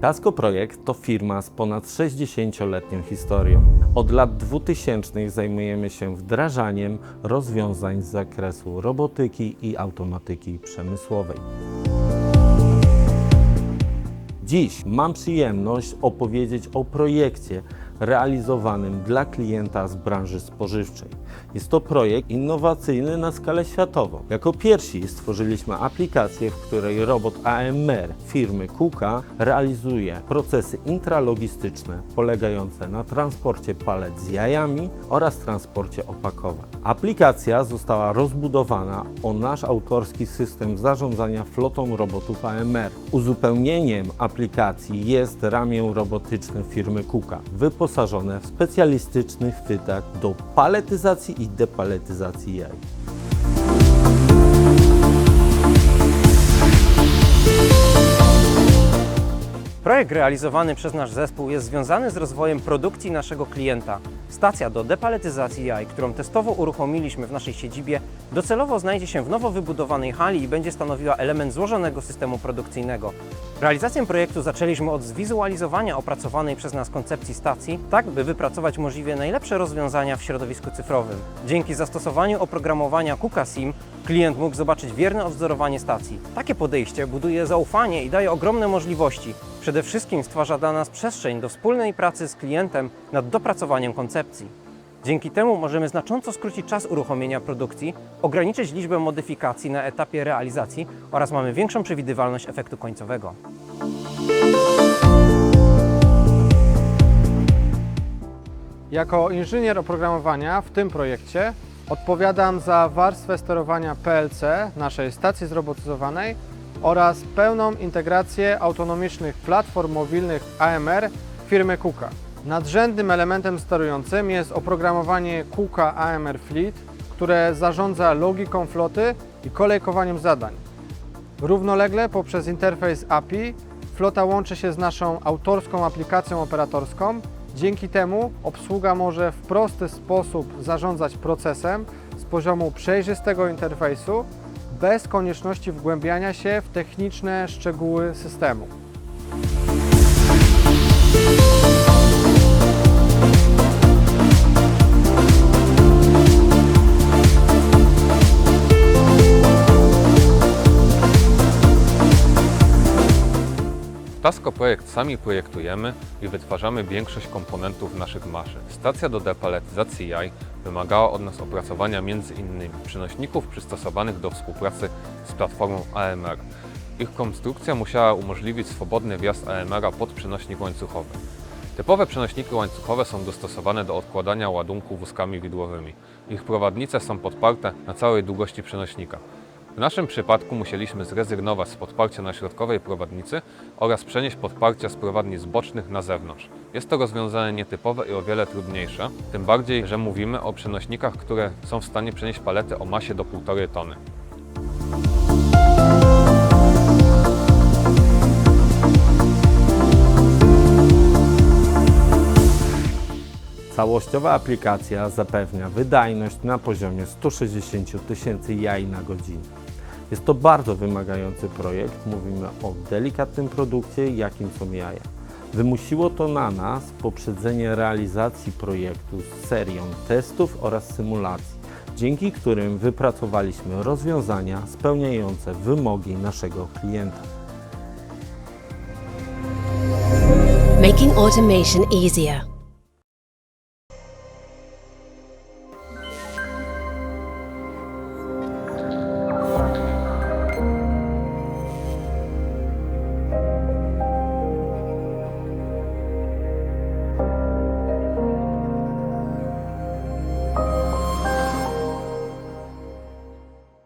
Tasco Projekt to firma z ponad 60-letnią historią. Od lat 2000 zajmujemy się wdrażaniem rozwiązań z zakresu robotyki i automatyki przemysłowej. Dziś mam przyjemność opowiedzieć o projekcie realizowanym dla klienta z branży spożywczej. Jest to projekt innowacyjny na skalę światową. Jako pierwsi stworzyliśmy aplikację, w której robot AMR firmy KUKA realizuje procesy intralogistyczne polegające na transporcie palet z jajami oraz transporcie opakowań. Aplikacja została rozbudowana o nasz autorski system zarządzania flotą robotów AMR. Uzupełnieniem aplikacji jest ramię robotyczne firmy KUKA, wyposażone w specjalistyczny chwytak do paletyzacji i depaletyzacji jaj. Projekt realizowany przez nasz zespół jest związany z rozwojem produkcji naszego klienta. Stacja do depaletyzacji jaj, którą testowo uruchomiliśmy w naszej siedzibie, docelowo znajdzie się w nowo wybudowanej hali i będzie stanowiła element złożonego systemu produkcyjnego. Realizację projektu zaczęliśmy od zwizualizowania opracowanej przez nas koncepcji stacji, tak by wypracować możliwie najlepsze rozwiązania w środowisku cyfrowym. Dzięki zastosowaniu oprogramowania KUKA SIM klient mógł zobaczyć wierne odwzorowanie stacji. Takie podejście buduje zaufanie i daje ogromne możliwości. Przede wszystkim stwarza dla nas przestrzeń do wspólnej pracy z klientem nad dopracowaniem koncepcji. Dzięki temu możemy znacząco skrócić czas uruchomienia produkcji, ograniczyć liczbę modyfikacji na etapie realizacji oraz mamy większą przewidywalność efektu końcowego. Jako inżynier oprogramowania w tym projekcie odpowiadam za warstwę sterowania PLC naszej stacji zrobotyzowanej oraz pełną integrację autonomicznych platform mobilnych AMR firmy KUKA. Nadrzędnym elementem sterującym jest oprogramowanie KUKA AMR Fleet, które zarządza logiką floty i kolejkowaniem zadań. Równolegle poprzez interfejs API flota łączy się z naszą autorską aplikacją operatorską. Dzięki temu obsługa może w prosty sposób zarządzać procesem z poziomu przejrzystego interfejsu, bez konieczności wgłębiania się w techniczne szczegóły systemu. Tasco Projekt sami projektujemy i wytwarzamy większość komponentów naszych maszyn. Stacja do depaletyzacji jaj wymagała od nas opracowania m.in. przenośników przystosowanych do współpracy z platformą AMR. Ich konstrukcja musiała umożliwić swobodny wjazd AMR-a pod przenośnik łańcuchowy. Typowe przenośniki łańcuchowe są dostosowane do odkładania ładunku wózkami widłowymi. Ich prowadnice są podparte na całej długości przenośnika. W naszym przypadku musieliśmy zrezygnować z podparcia na środkowej prowadnicy oraz przenieść podparcia z prowadnic bocznych na zewnątrz. Jest to rozwiązanie nietypowe i o wiele trudniejsze, tym bardziej, że mówimy o przenośnikach, które są w stanie przenieść palety o masie do 1,5 tony. Całościowa aplikacja zapewnia wydajność na poziomie 160 000 jaj na godzinę. Jest to bardzo wymagający projekt, mówimy o delikatnym produkcie, jakim są jaja. Wymusiło to na nas poprzedzenie realizacji projektu z serią testów oraz symulacji, dzięki którym wypracowaliśmy rozwiązania spełniające wymogi naszego klienta. Making automation easier.